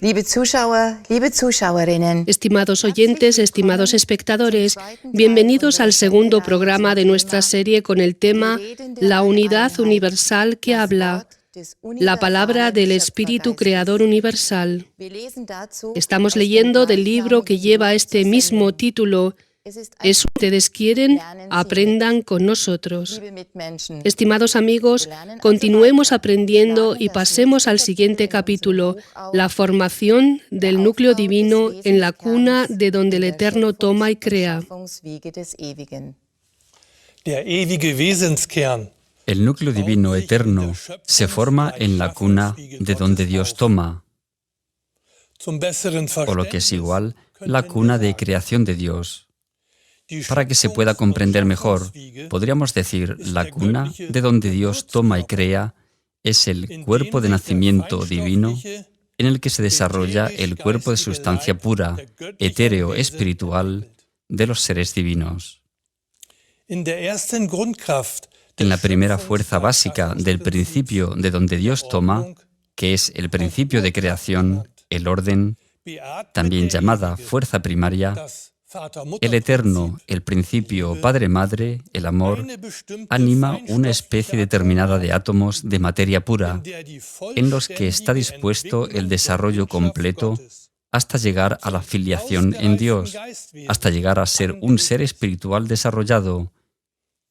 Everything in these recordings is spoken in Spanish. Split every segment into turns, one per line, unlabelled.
Liebe Zuschauer, liebe Zuschauerinnen.
Estimados oyentes, estimados espectadores, bienvenidos al segundo programa de nuestra serie con el tema La unidad universal que habla, la palabra del Espíritu Creador Universal. Estamos leyendo del libro que lleva este mismo título. Ustedes quieren, aprendan con nosotros. Estimados amigos, continuemos aprendiendo y pasemos al siguiente capítulo, la formación del núcleo divino en la cuna de donde el Eterno toma y crea.
El núcleo divino eterno se forma en la cuna de donde Dios toma, o lo que es igual, la cuna de creación de Dios. Para que se pueda comprender mejor, podríamos decir, la cuna de donde Dios toma y crea es el cuerpo de nacimiento divino en el que se desarrolla el cuerpo de sustancia pura, etéreo, espiritual de los seres divinos. En la primera fuerza básica del principio de donde Dios toma, que es el principio de creación, el orden, también llamada fuerza primaria, el Eterno, el principio Padre-Madre, el amor, anima una especie determinada de átomos de materia pura, en los que está dispuesto el desarrollo completo hasta llegar a la filiación en Dios, hasta llegar a ser un ser espiritual desarrollado,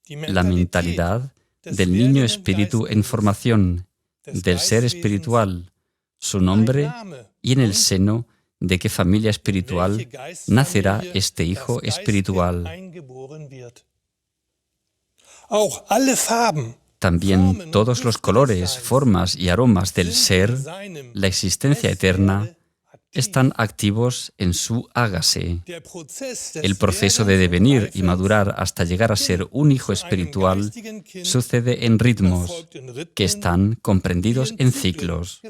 la mentalidad del niño espíritu en formación, del ser espiritual, su nombre y en el seno de qué familia espiritual nacerá este hijo espiritual. También todos los colores, formas y aromas del ser, la existencia eterna, están activos en su hágase. El proceso de devenir y madurar hasta llegar a ser un hijo espiritual sucede en ritmos que están comprendidos en ciclos.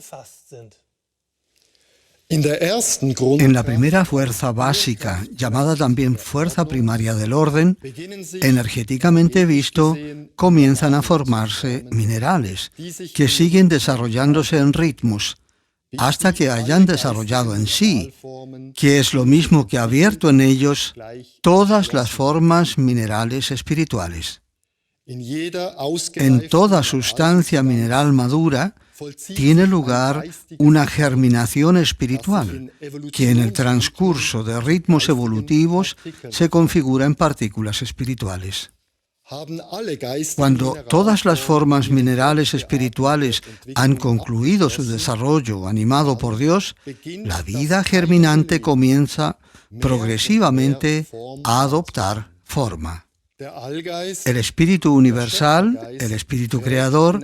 En la primera fuerza básica, llamada también fuerza primaria del orden, energéticamente visto, comienzan a formarse minerales, que siguen desarrollándose en ritmos, hasta que hayan desarrollado en sí, que es lo mismo que abierto en ellos, todas las formas minerales espirituales. En toda sustancia mineral madura, tiene lugar una germinación espiritual, que en el transcurso de ritmos evolutivos se configura en partículas espirituales. Cuando todas las formas minerales espirituales han concluido su desarrollo animado por Dios, la vida germinante comienza progresivamente a adoptar forma. El Espíritu Universal, el Espíritu Creador,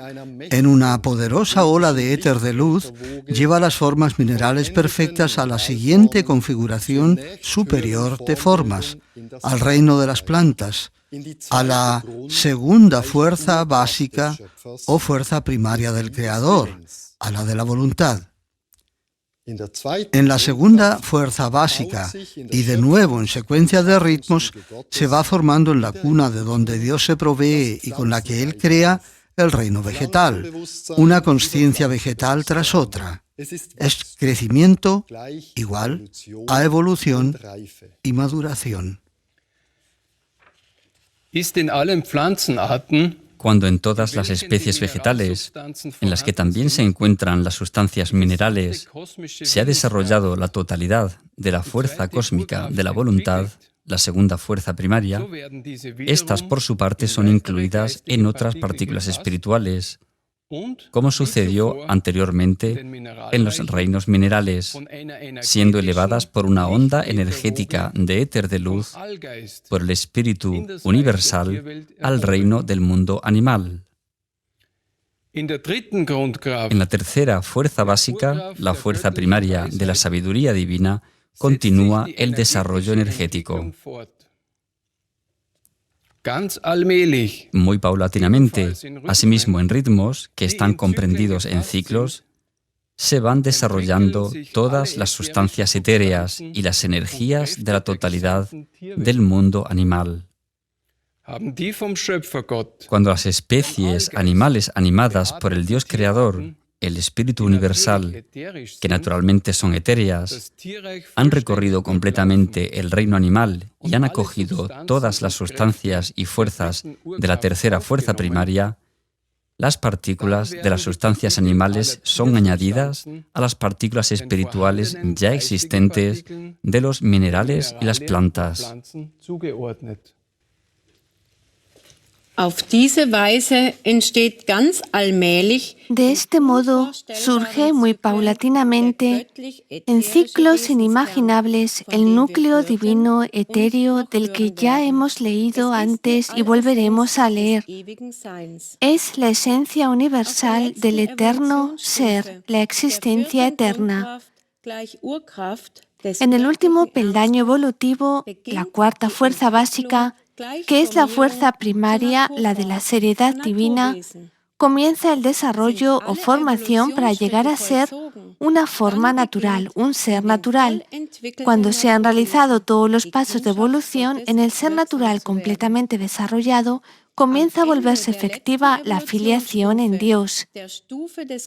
en una poderosa ola de éter de luz, lleva las formas minerales perfectas a la siguiente configuración superior de formas, al reino de las plantas, a la segunda fuerza básica o fuerza primaria del Creador, a la de la voluntad. En la segunda fuerza básica y de nuevo en secuencia de ritmos se va formando en la cuna de donde Dios se provee y con la que Él crea el reino vegetal, una consciencia vegetal tras otra. Es crecimiento igual a evolución y maduración.
Cuando en todas las especies vegetales, en las que también se encuentran las sustancias minerales, se ha desarrollado la totalidad de la fuerza cósmica de la voluntad, la segunda fuerza primaria, estas por su parte son incluidas en otras partículas espirituales, como sucedió anteriormente en los reinos minerales, siendo elevadas por una onda energética de éter de luz por el Espíritu Universal al reino del mundo animal. En la tercera fuerza básica, la fuerza primaria de la sabiduría divina, continúa el desarrollo energético. Muy paulatinamente, asimismo en ritmos que están comprendidos en ciclos, se van desarrollando todas las sustancias etéreas y las energías de la totalidad del mundo animal. Cuando las especies animales animadas por el Dios Creador el espíritu universal, que naturalmente son etéreas, han recorrido completamente el reino animal y han acogido todas las sustancias y fuerzas de la tercera fuerza primaria, las partículas de las sustancias animales son añadidas a las partículas espirituales ya existentes de los minerales y las plantas.
Auf diese Weise entsteht ganz allmählich
De este modo surge muy paulatinamente, en ciclos inimaginables, el núcleo divino etéreo del que ya hemos leído antes y volveremos a leer. Es la esencia universal del eterno ser, la existencia eterna. En el último peldaño evolutivo, la cuarta fuerza básica, que es la fuerza primaria, la de la seriedad divina, comienza el desarrollo o formación para llegar a ser una forma natural, un ser natural. Cuando se han realizado todos los pasos de evolución, en el ser natural completamente desarrollado, comienza a volverse efectiva la filiación en Dios.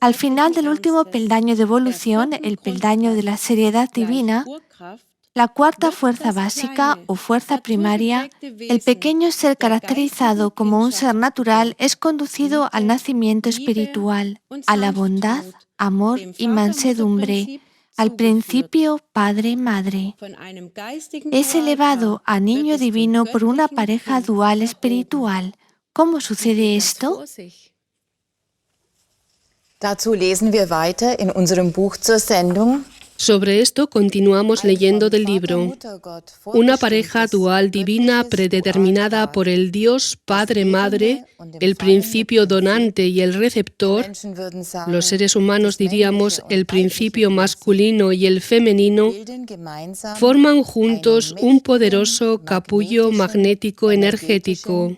Al final del último peldaño de evolución, el peldaño de la seriedad divina, la cuarta fuerza básica o fuerza primaria, el pequeño ser caracterizado como un ser natural es conducido al nacimiento espiritual, a la bondad, amor y mansedumbre, al principio Padre-Madre. Es elevado a niño divino por una pareja dual espiritual. ¿Cómo sucede esto?
Dazu lesen wir weiter in unserem Buch zur Sendung.
Sobre esto continuamos leyendo del libro. Una pareja dual divina predeterminada por el Dios Padre-Madre, el principio donante y el receptor, los seres humanos diríamos el principio masculino y el femenino, forman juntos un poderoso capullo magnético energético.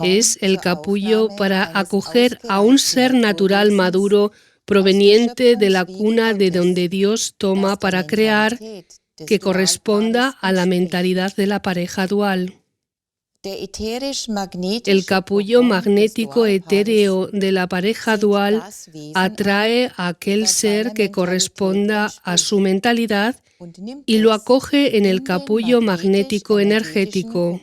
Es el capullo para acoger a un ser natural maduro proveniente de la cuna de donde Dios toma para crear, que corresponda a la mentalidad de la pareja dual. El capullo magnético etéreo de la pareja dual atrae a aquel ser que corresponda a su mentalidad y lo acoge en el capullo magnético energético.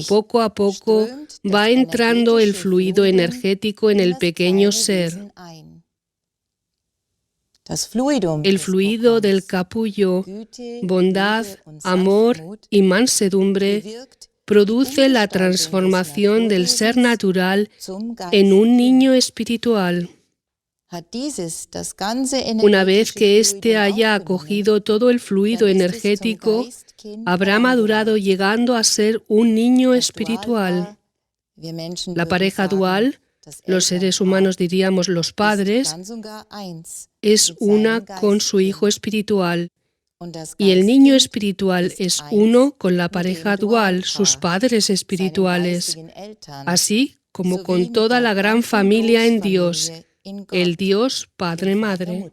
Poco a poco va entrando el fluido energético en el pequeño ser. El fluido del capullo, bondad, amor y mansedumbre, produce la transformación del ser natural en un niño espiritual. Una vez que éste haya acogido todo el fluido energético, habrá madurado llegando a ser un niño espiritual. La pareja dual, los seres humanos diríamos los padres, es una con su hijo espiritual. Y el niño espiritual es uno con la pareja dual, sus padres espirituales, así como con toda la gran familia en Dios, el Dios Padre-Madre.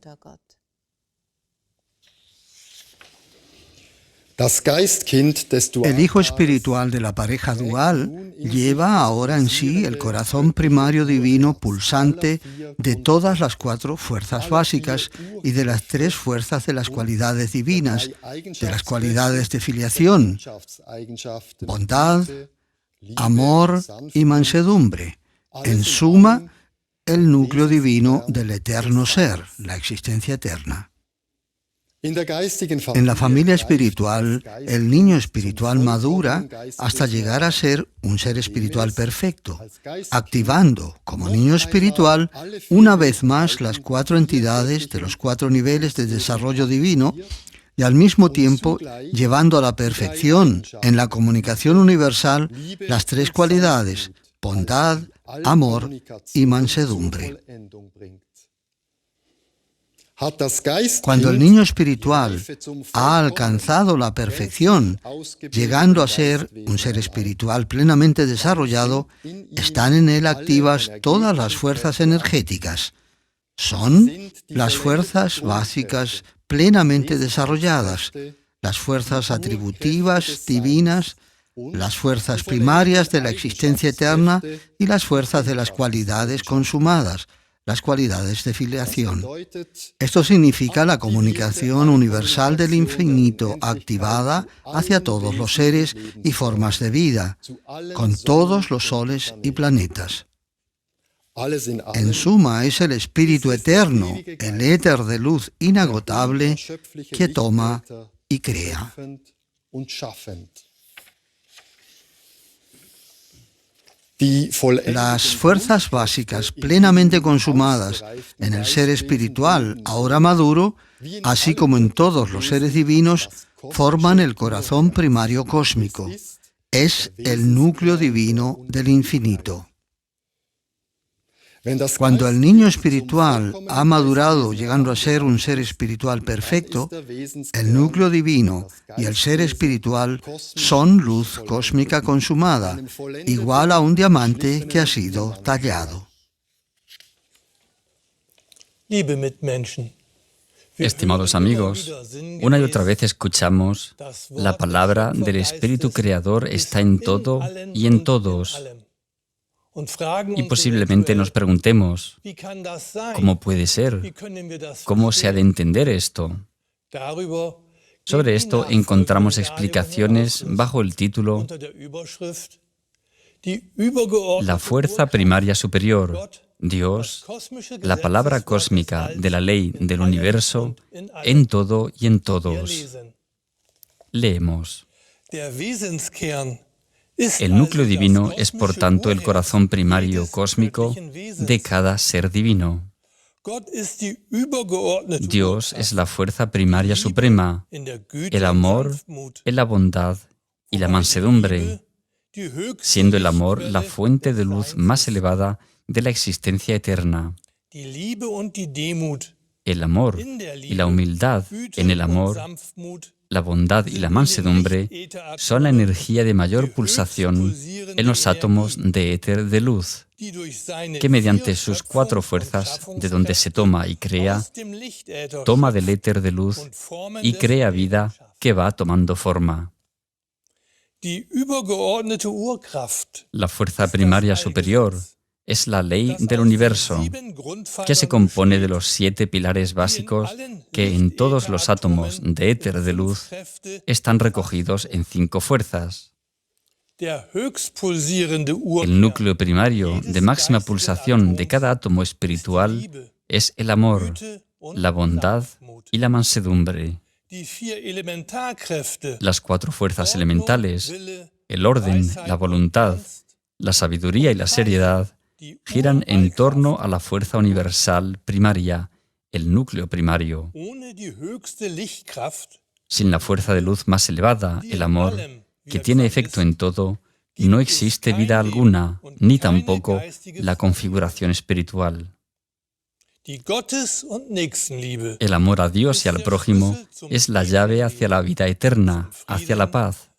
El hijo espiritual de la pareja dual lleva ahora en sí el corazón primario divino pulsante de todas las cuatro fuerzas básicas y de las tres fuerzas de las cualidades divinas, de las cualidades de filiación, bondad, amor y mansedumbre. En suma, el núcleo divino del eterno ser, la existencia eterna. En la familia espiritual, el niño espiritual madura hasta llegar a ser un ser espiritual perfecto, activando como niño espiritual una vez más las cuatro entidades de los cuatro niveles de desarrollo divino y al mismo tiempo llevando a la perfección en la comunicación universal las tres cualidades, bondad, amor y mansedumbre. Cuando el niño espiritual ha alcanzado la perfección, llegando a ser un ser espiritual plenamente desarrollado, están en él activas todas las fuerzas energéticas. Son las fuerzas básicas plenamente desarrolladas, las fuerzas atributivas divinas, las fuerzas primarias de la existencia eterna y las fuerzas de las cualidades consumadas, las cualidades de filiación. Esto significa la comunicación universal del infinito activada hacia todos los seres y formas de vida, con todos los soles y planetas. En suma, es el Espíritu Eterno, el éter de luz inagotable, que toma y crea. Las fuerzas básicas plenamente consumadas en el ser espiritual ahora maduro, así como en todos los seres divinos, forman el corazón primario cósmico. Es el núcleo divino del infinito. Cuando el niño espiritual ha madurado llegando a ser un ser espiritual perfecto, el núcleo divino y el ser espiritual son luz cósmica consumada, igual a un diamante que ha sido tallado.
Estimados amigos, una y otra vez escuchamos: la palabra del Espíritu Creador está en todo y en todos. Y posiblemente nos preguntemos: ¿cómo puede ser? ¿Cómo se ha de entender esto? Sobre esto encontramos explicaciones bajo el título La fuerza primaria superior, Dios, la palabra cósmica de la ley del universo, en todo y en todos. Leemos. El núcleo divino es, por tanto, el corazón primario cósmico de cada ser divino. Dios es la fuerza primaria suprema, el amor, la bondad y la mansedumbre, siendo el amor la fuente de luz más elevada de la existencia eterna. El amor y la humildad en el amor, la bondad y la mansedumbre son la energía de mayor pulsación en los átomos de éter de luz, que mediante sus 4 fuerzas, de donde se toma y crea, toma del éter de luz y crea vida que va tomando forma. La fuerza primaria superior es la ley del universo, que se compone de los 7 pilares básicos que en todos los átomos de éter de luz están recogidos en 5 fuerzas. El núcleo primario de máxima pulsación de cada átomo espiritual es el amor, la bondad y la mansedumbre. Las 4 fuerzas elementales, el orden, la voluntad, la sabiduría y la seriedad, giran en torno a la fuerza universal primaria, el núcleo primario. Sin la fuerza de luz más elevada, el amor, que tiene efecto en todo, no existe vida alguna, ni tampoco la configuración espiritual. El amor a Dios y al prójimo es la llave hacia la vida eterna, hacia la paz,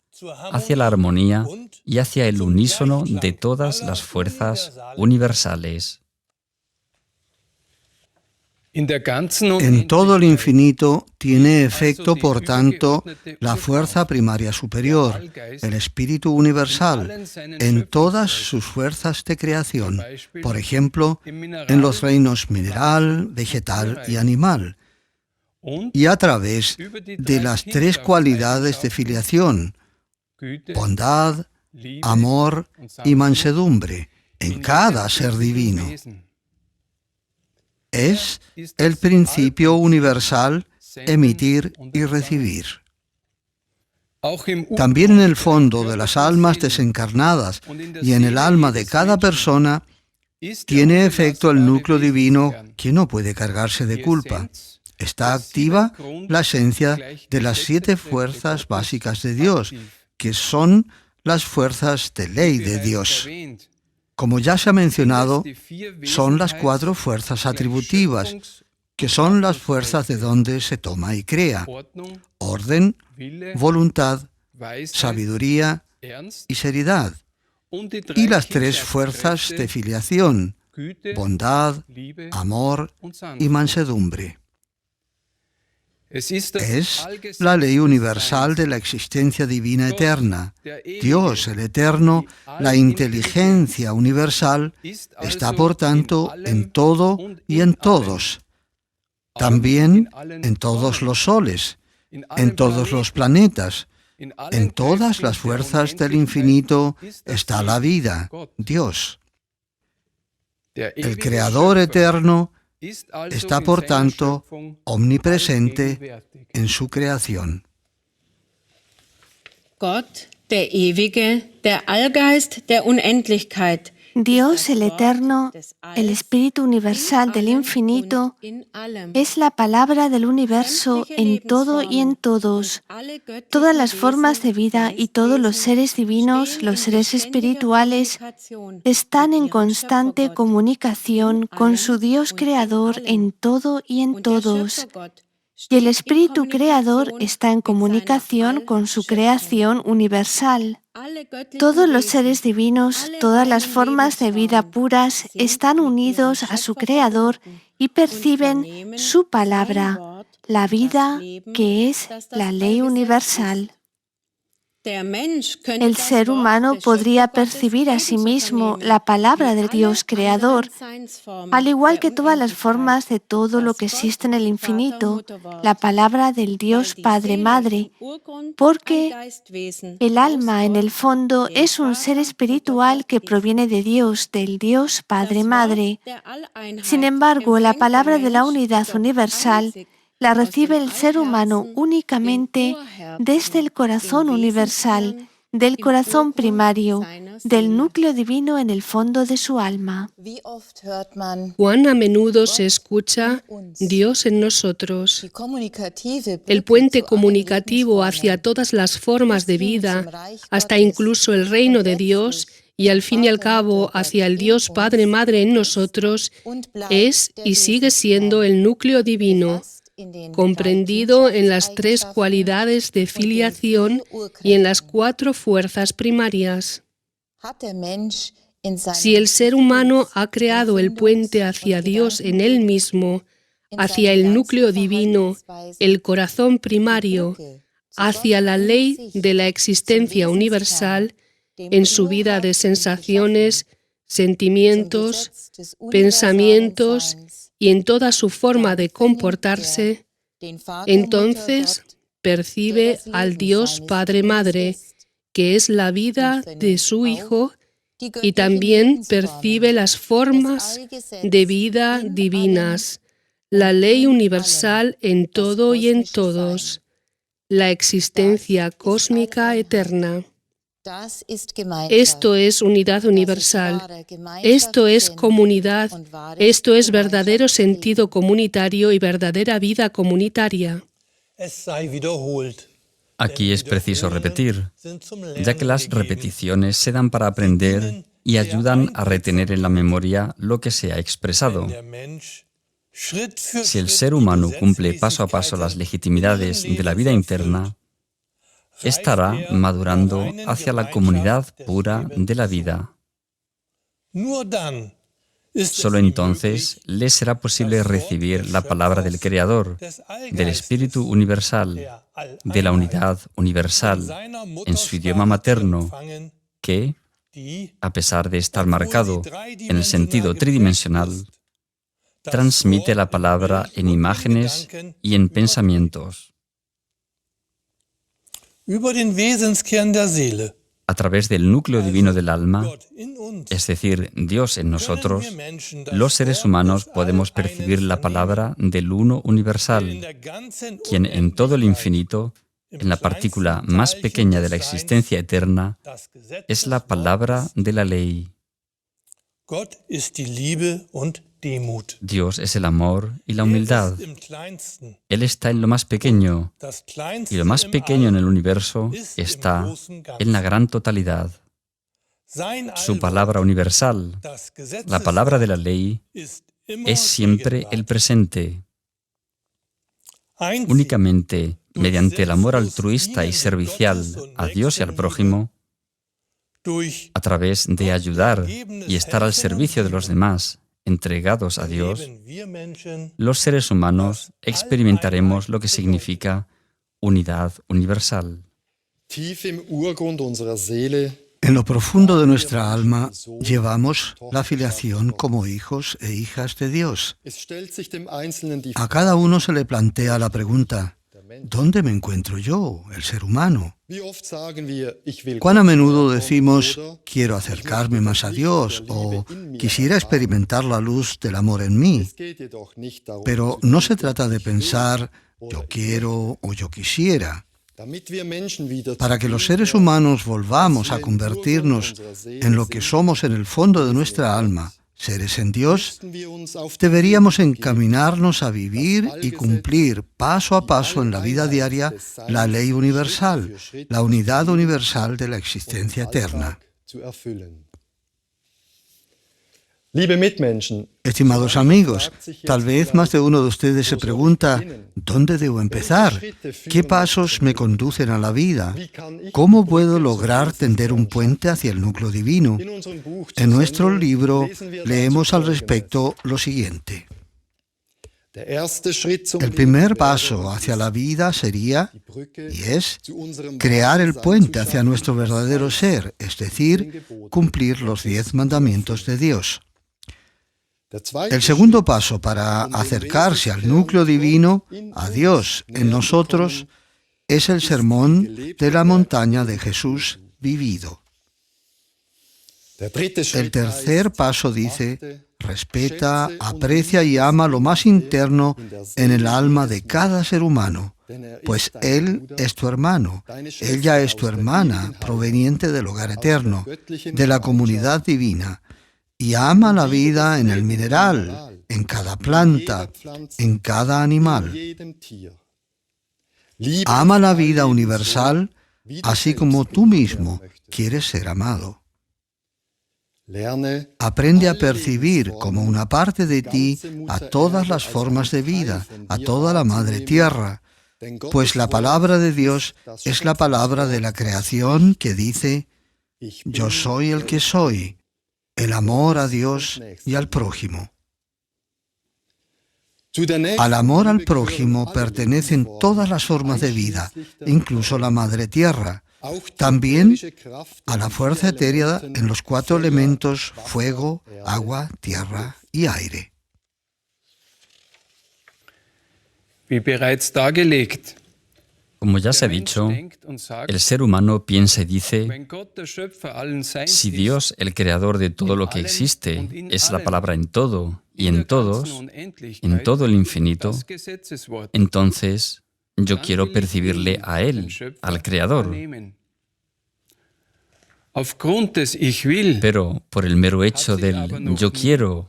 hacia la armonía y hacia el unísono de todas las fuerzas universales.
En todo el infinito tiene efecto, por tanto, la fuerza primaria superior, el Espíritu Universal, en todas sus fuerzas de creación, por ejemplo, en los reinos mineral, vegetal y animal, y a través de las 3 cualidades de filiación, bondad, amor y mansedumbre, en cada ser divino. Es el principio universal emitir y recibir. También en el fondo de las almas desencarnadas y en el alma de cada persona tiene efecto el núcleo divino que no puede cargarse de culpa. Está activa la esencia de las 7 fuerzas básicas de Dios, que son las fuerzas de ley de Dios. Como ya se ha mencionado, son las 4 fuerzas atributivas, que son las fuerzas de donde se toma y crea: orden, voluntad, sabiduría y seriedad. Y las 3 fuerzas de filiación: bondad, amor y mansedumbre. Es la ley universal de la existencia divina eterna. Dios, el Eterno, la inteligencia universal, está por tanto en todo y en todos. También en todos los soles, en todos los planetas, en todas las fuerzas del infinito está la vida, Dios. El Creador eterno está, por tanto, omnipresente en su creación.
Gott, der Ewige, der Allgeist der Unendlichkeit,
Dios, el Eterno, el Espíritu Universal del Infinito, es la palabra del universo en todo y en todos. Todas las formas de vida y todos los seres divinos, los seres espirituales, están en constante comunicación con su Dios Creador en todo y en todos. Y el Espíritu Creador está en comunicación con su creación universal. Todos los seres divinos, todas las formas de vida puras están unidos a su Creador y perciben su palabra, la vida que es la ley universal. El ser humano podría percibir a sí mismo la palabra del Dios Creador, al igual que todas las formas de todo lo que existe en el infinito, la palabra del Dios Padre Madre, porque el alma en el fondo es un ser espiritual que proviene de Dios, del Dios Padre Madre. Sin embargo, la palabra de la unidad universal la recibe el ser humano únicamente desde el corazón universal, del corazón primario, del núcleo divino en el fondo de su alma.
¿Cuán a menudo se escucha Dios en nosotros? El puente comunicativo hacia todas las formas de vida, hasta incluso el reino de Dios, y al fin y al cabo hacia el Dios Padre Madre en nosotros, es y sigue siendo el núcleo divino, comprendido en las tres cualidades de filiación y en las cuatro fuerzas primarias. Si el ser humano ha creado el puente hacia Dios en él mismo, hacia el núcleo divino, el corazón primario, hacia la ley de la existencia universal, en su vida de sensaciones, sentimientos, pensamientos y en toda su forma de comportarse, entonces percibe al Dios Padre Madre, que es la vida de su Hijo, y también percibe las formas de vida divinas, la ley universal en todo y en todos, la existencia cósmica eterna. Esto es unidad universal, esto es comunidad, esto es verdadero sentido comunitario y verdadera vida comunitaria.
Aquí es preciso repetir, ya que las repeticiones se dan para aprender y ayudan a retener en la memoria lo que se ha expresado. Si el ser humano cumple paso a paso las legitimidades de la vida interna, estará madurando hacia la comunidad pura de la vida. Solo entonces le será posible recibir la palabra del Creador, del Espíritu Universal, de la unidad universal, en su idioma materno, que, a pesar de estar marcado en el sentido tridimensional, transmite la palabra en imágenes y en pensamientos. A través del núcleo divino del alma, es decir, Dios en nosotros, los seres humanos podemos percibir la palabra del Uno universal, quien en todo el infinito, en la partícula más pequeña de la existencia eterna, es la palabra de la ley. Dios es el amor y la humildad. Él está en lo más pequeño, y lo más pequeño en el universo está en la gran totalidad. Su palabra universal, la palabra de la ley, es siempre el presente. Únicamente mediante el amor altruista y servicial a Dios y al prójimo, a través de ayudar y estar al servicio de los demás entregados a Dios, los seres humanos experimentaremos lo que significa unidad universal.
En lo profundo de nuestra alma llevamos la filiación como hijos e hijas de Dios. A cada uno se le plantea la pregunta: ¿dónde me encuentro yo, el ser humano? ¿Cuán a menudo decimos, quiero acercarme más a Dios o quisiera experimentar la luz del amor en mí? Pero no se trata de pensar, yo quiero o yo quisiera. Para que los seres humanos volvamos a convertirnos en lo que somos en el fondo de nuestra alma, seres en Dios, deberíamos encaminarnos a vivir y cumplir paso a paso en la vida diaria la ley universal, la unidad universal de la existencia eterna. Estimados amigos, tal vez más de uno de ustedes se pregunta, ¿dónde debo empezar? ¿Qué pasos me conducen a la vida? ¿Cómo puedo lograr tender un puente hacia el núcleo divino? En nuestro libro leemos al respecto lo siguiente. El primer paso hacia la vida sería, y es, crear el puente hacia nuestro verdadero ser, es decir, cumplir los 10 mandamientos de Dios. El segundo paso para acercarse al núcleo divino, a Dios en nosotros, es el sermón de la montaña de Jesús vivido. El tercer paso dice, respeta, aprecia y ama lo más interno en el alma de cada ser humano, pues Él es tu hermano, ella es tu hermana, proveniente del hogar eterno, de la comunidad divina. Y ama la vida en el mineral, en cada planta, en cada animal. Ama la vida universal, así como tú mismo quieres ser amado. Aprende a percibir como una parte de ti a todas las formas de vida, a toda la madre tierra, pues la palabra de Dios es la palabra de la creación que dice, yo soy el que soy. El amor a Dios y al prójimo. Al amor al prójimo pertenecen todas las formas de vida, incluso la madre tierra. También a la fuerza etérea en los 4 elementos, fuego, agua, tierra y aire.
Wie bereits dargelegt,
Como ya se ha dicho, el ser humano piensa y dice, si Dios, el creador de todo lo que existe, es la palabra en todo y en todos, en todo el infinito, entonces yo quiero percibirle a Él, al creador. Pero por el mero hecho del yo quiero,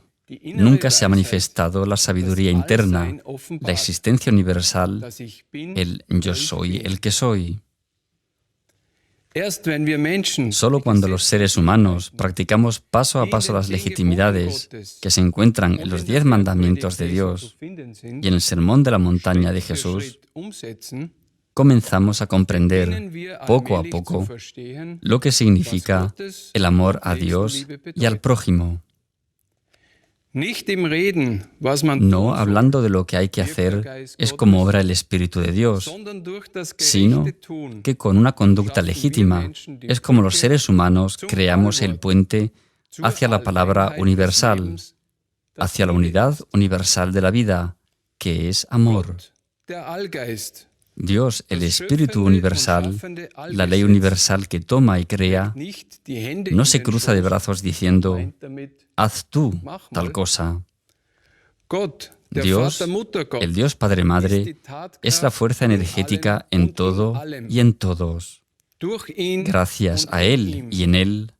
nunca se ha manifestado la sabiduría interna, la existencia universal, el yo soy el que soy. Solo cuando los seres humanos practicamos paso a paso las legitimidades que se encuentran en los 10 mandamientos de Dios y en el sermón de la montaña de Jesús, comenzamos a comprender poco a poco lo que significa el amor a Dios y al prójimo. No hablando de lo que hay que hacer es como obra el Espíritu de Dios, sino que con una conducta legítima es como los seres humanos creamos el puente hacia la palabra universal, hacia la unidad universal de la vida, que es amor. Dios, el Espíritu universal, la ley universal que toma y crea, no se cruza de brazos diciendo, haz tú tal cosa. Dios, el Dios Padre Madre, es la fuerza energética en todo y en todos. Gracias a Él y en Él,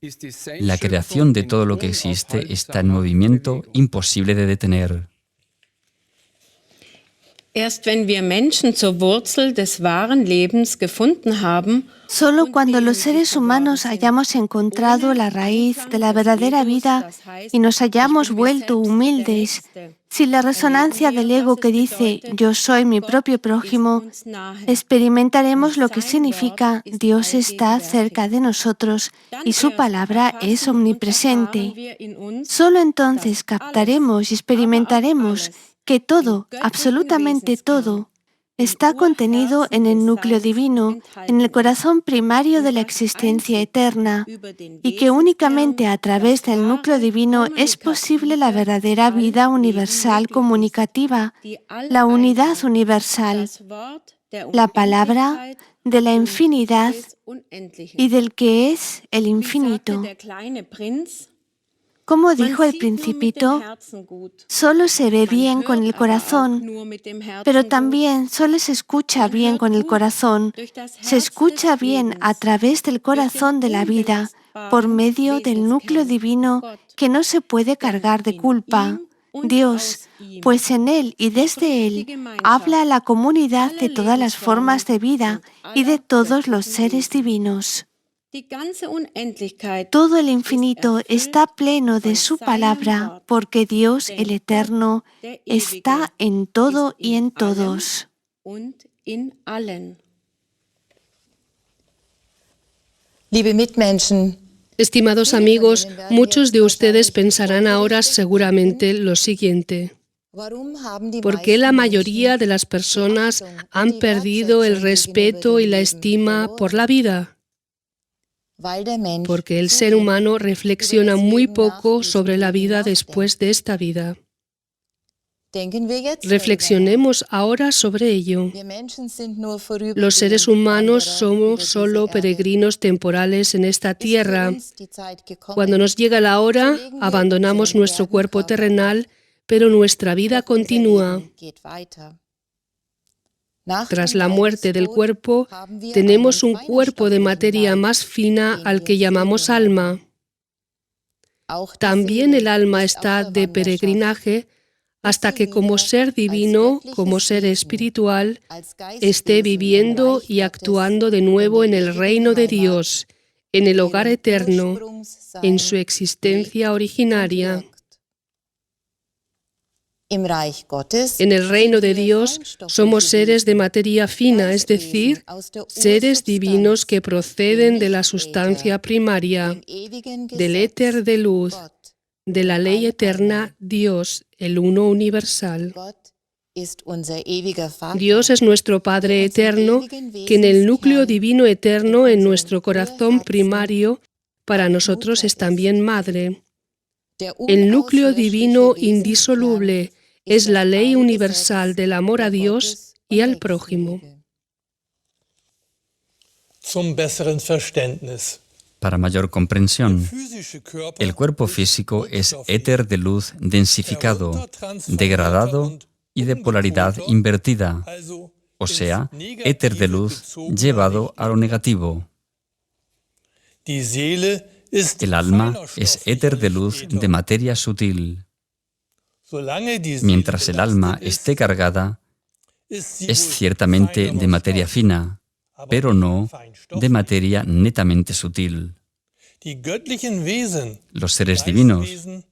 la creación de todo lo que existe está en movimiento imposible de detener.
Erst wenn wir Menschen zur Wurzel des wahren Lebens gefunden haben,
Solo cuando los seres humanos hayamos encontrado la raíz de la verdadera vida y nos hayamos vuelto humildes, sin la resonancia del ego que dice yo soy mi propio prójimo, experimentaremos lo que significa Dios está cerca de nosotros y su palabra es omnipresente. Solo entonces captaremos y experimentaremos que todo, absolutamente todo, está contenido en el núcleo divino, en el corazón primario de la existencia eterna, y que únicamente a través del núcleo divino es posible la verdadera vida universal comunicativa, la unidad universal, la palabra de la infinidad y del que es el infinito. Como dijo el Principito, solo se ve bien con el corazón, pero también solo se escucha bien con el corazón. Se escucha bien a través del corazón de la vida, por medio del núcleo divino que no se puede cargar de culpa, Dios, pues en Él y desde Él habla la comunidad de todas las formas de vida y de todos los seres divinos. Todo el infinito está pleno de su palabra, porque Dios, el Eterno, está en todo y en todos.
Liebe Mitmenschen,
Estimados amigos, muchos de ustedes pensarán ahora seguramente lo siguiente. ¿Por qué la mayoría de las personas han perdido el respeto y la estima por la vida? Porque el ser humano reflexiona muy poco sobre la vida después de esta vida. Reflexionemos ahora sobre ello. Los seres humanos somos solo peregrinos temporales en esta tierra. Cuando nos llega la hora, abandonamos nuestro cuerpo terrenal, pero nuestra vida continúa. Tras la muerte del cuerpo, tenemos un cuerpo de materia más fina al que llamamos alma. También el alma está de peregrinaje hasta que como ser divino, como ser espiritual, esté viviendo y actuando de nuevo en el reino de Dios, en el hogar eterno, en su existencia originaria. En el reino de Dios somos seres de materia fina, es decir, seres divinos que proceden de la sustancia primaria, del éter de luz, de la ley eterna Dios, el uno universal. Dios es nuestro Padre eterno, que en el núcleo divino eterno, en nuestro corazón primario, para nosotros es también Madre. El núcleo divino indisoluble es la ley universal del amor a Dios y al prójimo.
Para mayor comprensión, el cuerpo físico es éter de luz densificado, degradado y de polaridad invertida, o sea, éter de luz llevado a lo negativo. El alma es éter de luz de materia sutil. Mientras el alma esté cargada, es ciertamente de materia fina, pero no de materia netamente sutil. Los seres divinos,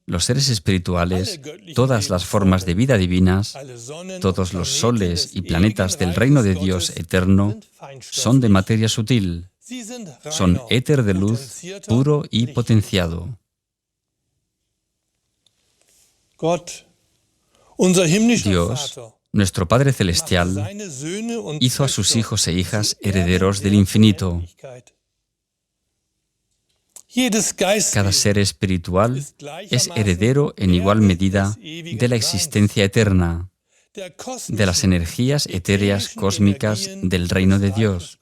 los seres espirituales, todas las formas de vida divinas, todos los soles y planetas del reino de Dios eterno son de materia sutil. Son éter de luz puro y potenciado. Dios, nuestro Padre Celestial, hizo a sus hijos e hijas herederos del infinito. Cada ser espiritual es heredero en igual medida de la existencia eterna, de las energías etéreas cósmicas del reino de Dios.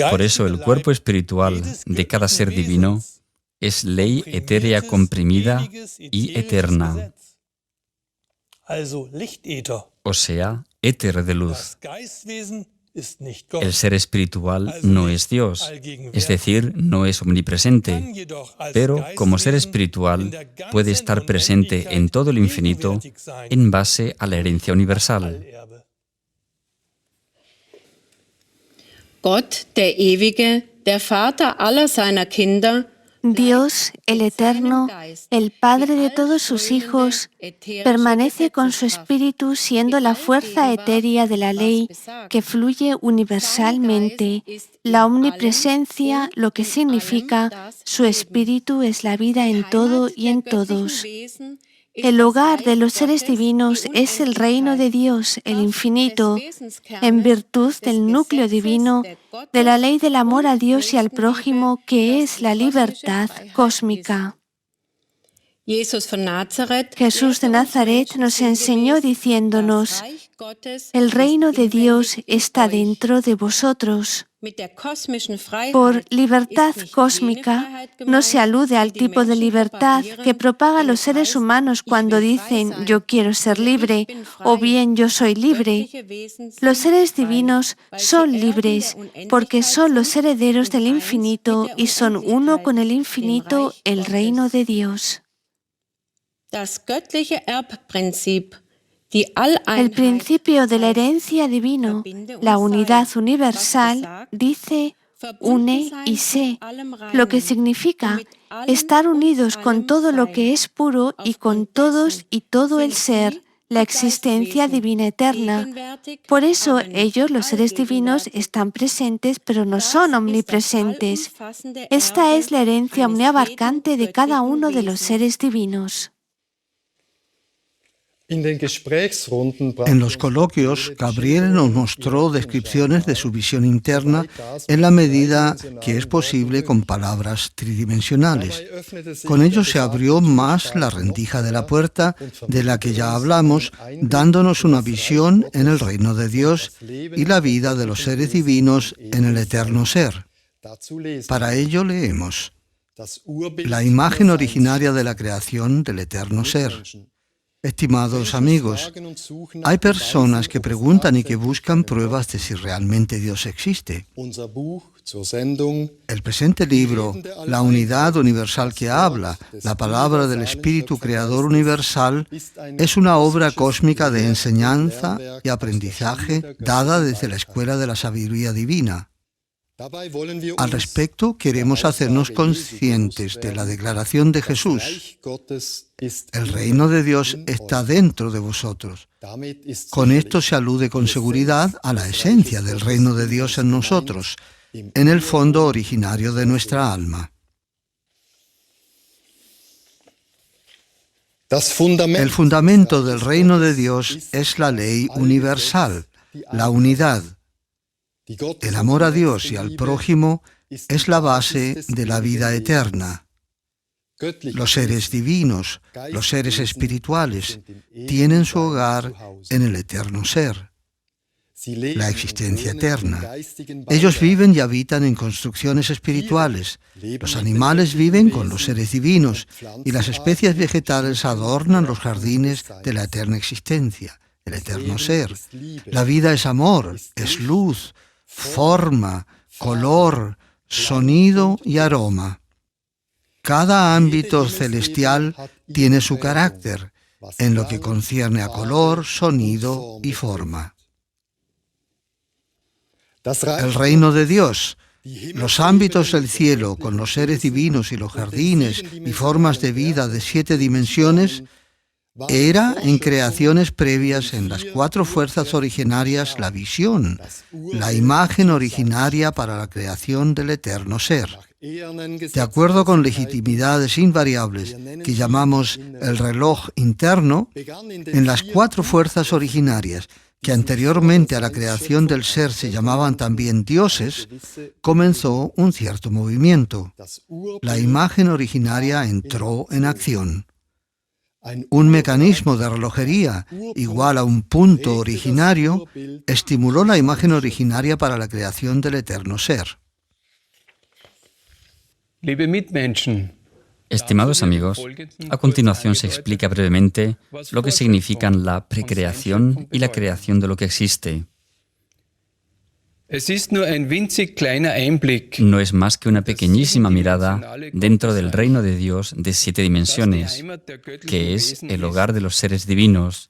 Por eso el cuerpo espiritual de cada ser divino es ley etérea comprimida y eterna, o sea, éter de luz. El ser espiritual no es Dios, es decir, no es omnipresente, pero como ser espiritual puede estar presente en todo el infinito en base a la herencia universal.
Gott, der Ewige, der Vater aller seiner Kinder,
Dios, el Eterno, el Padre de todos sus hijos, permanece con su espíritu siendo la fuerza etérea de la ley que fluye universalmente. La omnipresencia, lo que significa, su espíritu es la vida en todo y en todos. El hogar de los seres divinos es el reino de Dios, el infinito, en virtud del núcleo divino, de la ley del amor a Dios y al prójimo, que es la libertad cósmica. Jesús de Nazaret nos enseñó diciéndonos: el reino de Dios está dentro de vosotros. Por libertad cósmica no se alude al tipo de libertad que propagan los seres humanos cuando dicen yo quiero ser libre o bien yo soy libre. Los seres divinos son libres porque son los herederos del infinito y son uno con el infinito, el reino de Dios. El principio de la herencia divino, la unidad universal, dice une y sé, lo que significa estar unidos con todo lo que es puro y con todos y todo el ser, la existencia divina eterna. Por eso ellos, los seres divinos, están presentes pero no son omnipresentes. Esta es la herencia omniabarcante de cada uno de los seres divinos.
En los coloquios, Gabriel nos mostró descripciones de su visión interna en la medida que es posible con palabras tridimensionales. Con ello se abrió más la rendija de la puerta de la que ya hablamos, dándonos una visión en el reino de Dios y la vida de los seres divinos en el eterno ser. Para ello leemos: la imagen originaria de la creación del eterno ser. Estimados amigos, hay personas que preguntan y que buscan pruebas de si realmente Dios existe. El presente libro, La unidad universal que habla, la palabra del Espíritu Creador universal, es una obra cósmica de enseñanza y aprendizaje dada desde la Escuela de la Sabiduría Divina. Al respecto, queremos hacernos conscientes de la declaración de Jesús: el reino de Dios está dentro de vosotros. Con esto se alude con seguridad a la esencia del reino de Dios en nosotros, en el fondo originario de nuestra alma. El fundamento del reino de Dios es la ley universal, la unidad. El amor a Dios y al prójimo es la base de la vida eterna. Los seres divinos, los seres espirituales, tienen su hogar en el eterno ser, la existencia eterna. Ellos viven y habitan en construcciones espirituales. Los animales viven con los seres divinos y las especies vegetales adornan los jardines de la eterna existencia, el eterno ser. La vida es amor, es luz, forma, color, sonido y aroma. Cada ámbito celestial tiene su carácter en lo que concierne a color, sonido y forma. El reino de Dios, los ámbitos del cielo con los seres divinos y los jardines y formas de vida de 7 dimensiones, era en creaciones previas en las 4 fuerzas originarias la visión, la imagen originaria para la creación del eterno ser. De acuerdo con legitimidades invariables que llamamos el reloj interno, en las 4 fuerzas originarias, que anteriormente a la creación del ser se llamaban también dioses, comenzó un cierto movimiento. La imagen originaria entró en acción. Un mecanismo de relojería igual a un punto originario estimuló la imagen originaria para la creación del eterno ser.
Estimados amigos, a continuación se explica brevemente lo que significan la precreación y la creación de lo que existe.
Es ist nur ein winzig kleiner Einblick,
No es más que una pequeñísima mirada dentro del reino de Dios de 7 dimensiones, que es el hogar de los seres divinos,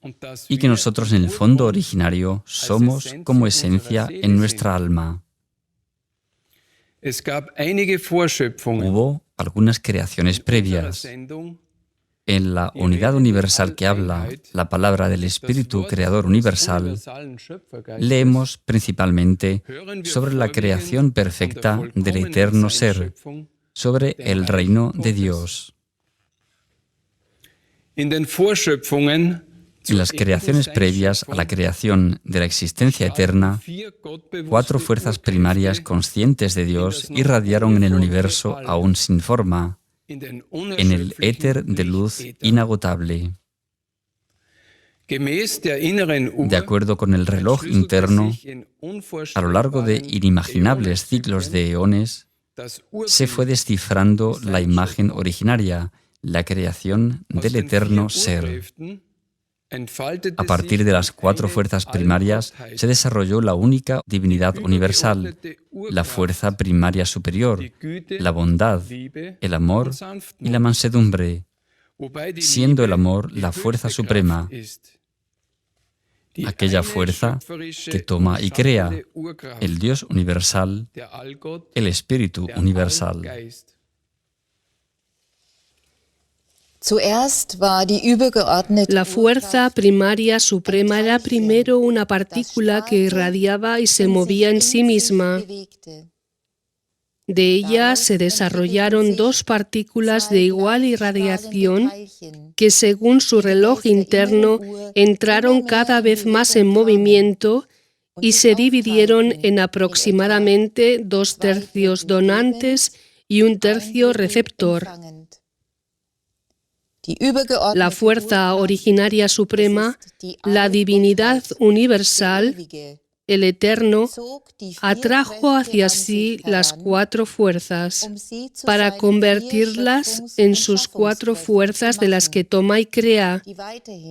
y que nosotros en el fondo originario somos como esencia en nuestra alma.
Es gab einige Vorschöpfungen.
Hubo algunas creaciones previas. En la unidad universal que habla la palabra del Espíritu Creador Universal, leemos principalmente sobre la creación perfecta del eterno Ser, sobre el reino de Dios. En las creaciones previas a la creación de la existencia eterna, 4 fuerzas primarias conscientes de Dios irradiaron en el universo aún sin forma, en el éter de luz inagotable. De acuerdo con el reloj interno, a lo largo de inimaginables ciclos de eones, se fue descifrando la imagen originaria, la creación del eterno Ser. A partir de las 4 fuerzas primarias se desarrolló la única divinidad universal, la fuerza primaria superior, la bondad, el amor y la mansedumbre, siendo el amor la fuerza suprema, aquella fuerza que toma y crea, el Dios universal, el Espíritu universal.
La fuerza primaria suprema era primero una partícula que irradiaba y se movía en sí misma. De ella se desarrollaron 2 partículas de igual irradiación que, según su reloj interno, entraron cada vez más en movimiento y se dividieron en aproximadamente 2/3 donantes y 1/3 receptor. La fuerza originaria suprema, la divinidad universal, el Eterno, atrajo hacia sí las 4 fuerzas para convertirlas en sus 4 fuerzas de las que toma y crea,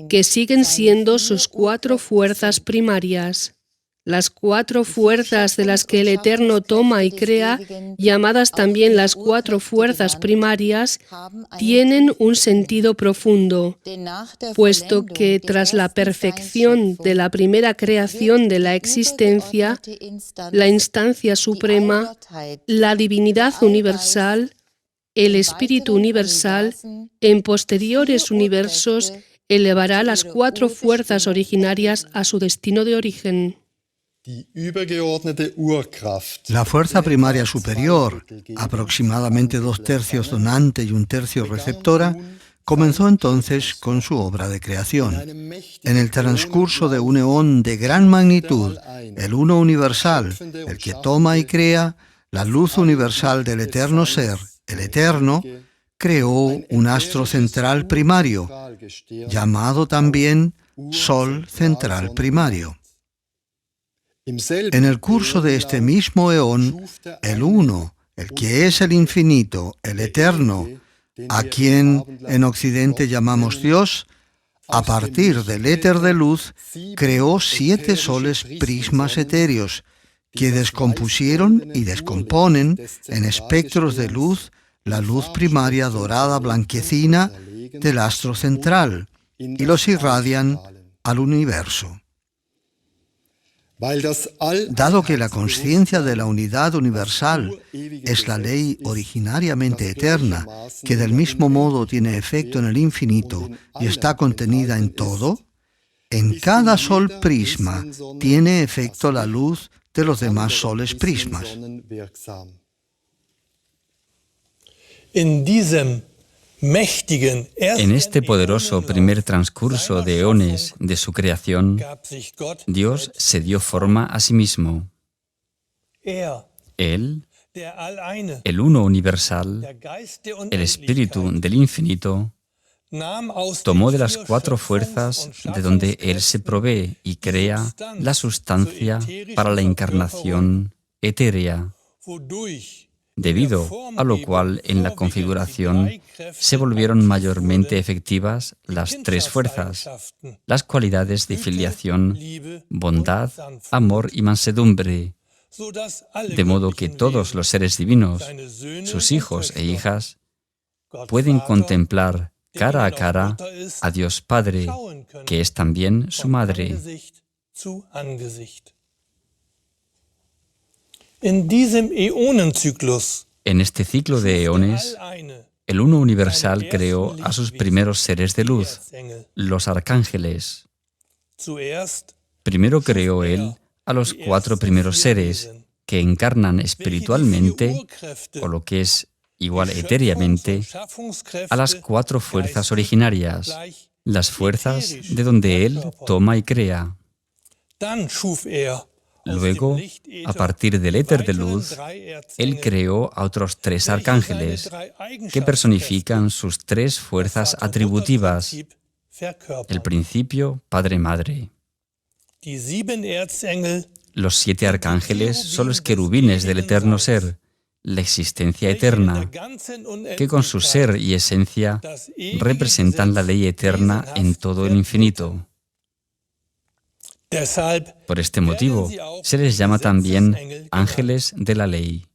que siguen siendo sus 4 fuerzas primarias. Las 4 fuerzas de las que el Eterno toma y crea, llamadas también las 4 fuerzas primarias, tienen un sentido profundo, puesto que tras la perfección de la primera creación de la existencia, la instancia suprema, la divinidad universal, el Espíritu universal, en posteriores universos, elevará las 4 fuerzas originarias a su destino de origen.
La fuerza primaria superior, aproximadamente 2/3 donante y 1/3 receptora, comenzó entonces con su obra de creación. En el transcurso de un eón de gran magnitud, el Uno universal, el que toma y crea, la luz universal del eterno Ser, el Eterno, creó un astro central primario, llamado también Sol central primario. En el curso de este mismo eón, el Uno, el que es el infinito, el eterno, a quien en Occidente llamamos Dios, a partir del éter de luz, creó 7 soles prismas etéreos que descompusieron y descomponen en espectros de luz la luz primaria dorada blanquecina del astro central y los irradian al universo. Dado que la consciencia de la unidad universal es la ley originariamente eterna, que del mismo modo tiene efecto en el infinito y está contenida en todo, en cada sol prisma tiene efecto la luz de los demás soles prismas.
En este poderoso primer transcurso de eones de su creación, Dios se dio forma a sí mismo. Él, el Uno universal, el Espíritu del infinito, tomó de las 4 fuerzas de donde Él se provee y crea la sustancia para la encarnación etérea, debido a lo cual en la configuración se volvieron mayormente efectivas las 3 fuerzas, las cualidades de filiación, bondad, amor y mansedumbre, de modo que todos los seres divinos, sus hijos e hijas, pueden contemplar cara a cara a Dios Padre, que es también su Madre. En este ciclo de eones, el Uno Universal creó a sus primeros seres de luz, los arcángeles. Primero creó Él a los 4 primeros seres que encarnan espiritualmente, o lo que es igual etéreamente, a las 4 fuerzas originarias, las fuerzas de donde Él toma y crea. Luego, a partir del éter de luz, Él creó a otros 3 arcángeles que personifican sus 3 fuerzas atributivas, el principio, Padre, Madre. Los 7 arcángeles son los querubines del eterno ser, la existencia eterna, que con su ser y esencia representan la ley eterna en todo el infinito. Por este motivo, se les llama también ángeles de la ley.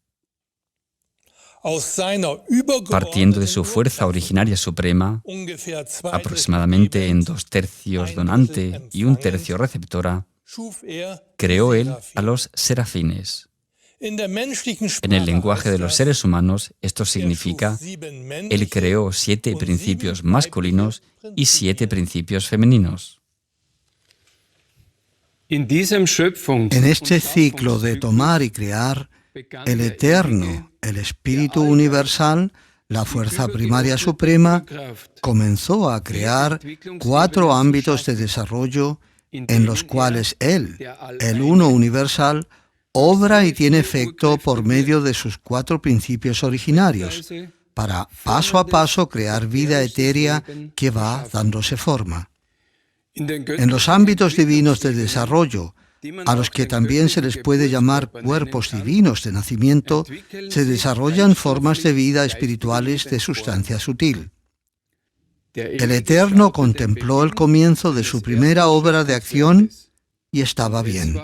Partiendo de su fuerza originaria suprema, aproximadamente en 2/3 donante y 1/3 receptora, creó Él a los serafines. En el lenguaje de los seres humanos, esto significa, Él creó 7 principios masculinos y 7 principios femeninos.
In diesem
En este ciclo de tomar y crear, el Eterno, el Espíritu Universal, la Fuerza Primaria Suprema, comenzó a crear 4 ámbitos de desarrollo en los cuales Él, el Uno Universal, obra y tiene efecto por medio de sus 4 principios originarios, para paso a paso crear vida etérea que va dándose forma. En los ámbitos divinos de desarrollo, a los que también se les puede llamar cuerpos divinos de nacimiento, se desarrollan formas de vida espirituales de sustancia sutil. El Eterno contempló el comienzo de su primera obra de acción y estaba bien.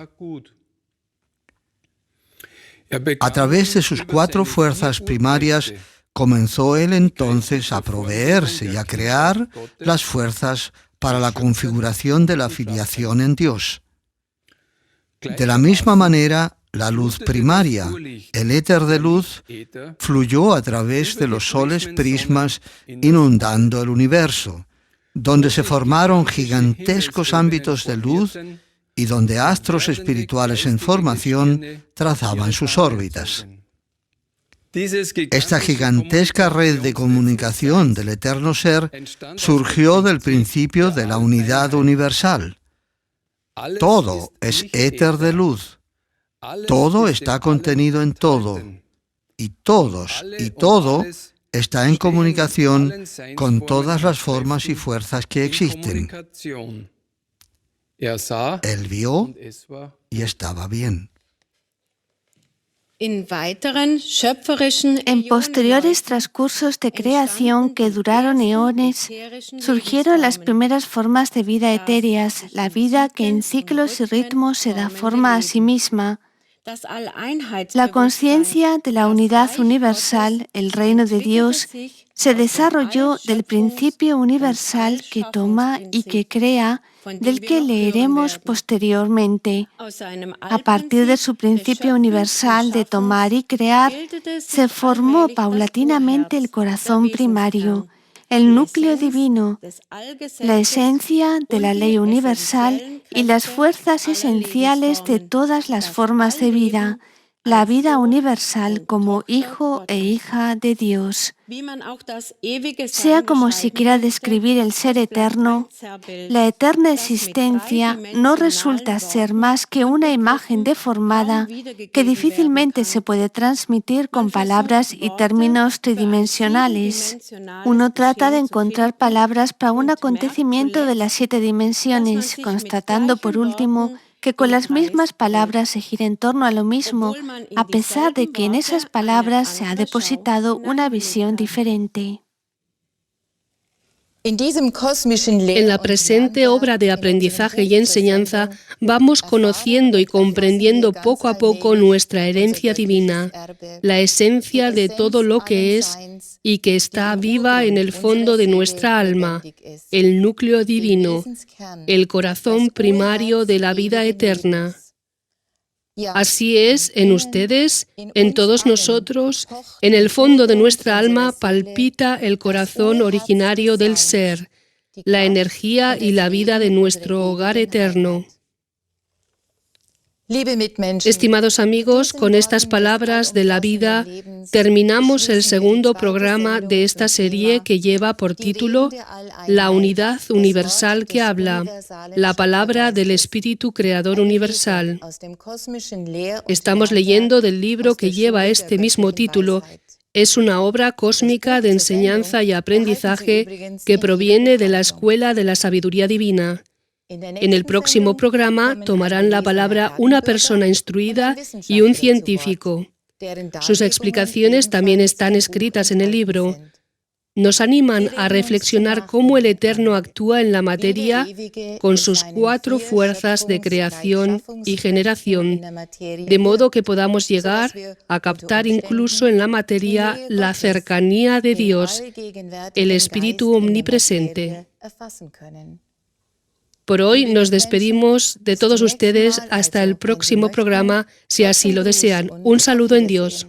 A través de sus 4 fuerzas primarias, comenzó Él entonces a proveerse y a crear las fuerzas para la configuración de la filiación en Dios. De la misma manera, la luz primaria, el éter de luz, fluyó a través de los soles prismas inundando el universo, donde se formaron gigantescos ámbitos de luz y donde astros espirituales en formación trazaban sus órbitas. Esta gigantesca red de comunicación del Eterno Ser surgió del principio de la unidad universal. Todo es éter de luz. Todo está contenido en todo. Y todos y todo está en comunicación con todas las formas y fuerzas que existen. Él vio y estaba bien.
En posteriores transcursos de creación que duraron eones, surgieron las primeras formas de vida etéreas, la vida que en ciclos y ritmos se da forma a sí misma. La conciencia de la unidad universal, el reino de Dios, se desarrolló del principio universal que toma y que crea, del que leeremos posteriormente. A partir de su principio universal de tomar y crear, se formó paulatinamente el corazón primario, el núcleo divino, la esencia de la ley universal y las fuerzas esenciales de todas las formas de vida, la vida universal como hijo e hija de Dios. Sea como se quiera describir el ser eterno, la eterna existencia no resulta ser más que una imagen deformada que difícilmente se puede transmitir con palabras y términos tridimensionales. Uno trata de encontrar palabras para un acontecimiento de las 7 dimensiones, constatando por último que con las mismas palabras se gira en torno a lo mismo, a pesar de que en esas palabras se ha depositado una visión diferente.
En la presente obra de aprendizaje y enseñanza vamos conociendo y comprendiendo poco a poco nuestra herencia divina, la esencia de todo lo que es y que está viva en el fondo de nuestra alma, el núcleo divino, el corazón primario de la vida eterna. Así es, en ustedes, en todos nosotros, en el fondo de nuestra alma palpita el corazón originario del ser, la energía y la vida de nuestro hogar eterno. Estimados amigos, con estas palabras de la vida terminamos el segundo programa de esta serie que lleva por título La unidad universal que habla, la palabra del Espíritu Creador Universal. Estamos leyendo del libro que lleva este mismo título. Es una obra cósmica de enseñanza y aprendizaje que proviene de la Escuela de la Sabiduría Divina. En el próximo programa tomarán la palabra una persona instruida y un científico. Sus explicaciones también están escritas en el libro. Nos animan a reflexionar cómo el Eterno actúa en la materia con sus 4 fuerzas de creación y generación, de modo que podamos llegar a captar incluso en la materia la cercanía de Dios, el Espíritu omnipresente. Por hoy nos despedimos de todos ustedes hasta el próximo programa, si así lo desean. Un saludo en Dios.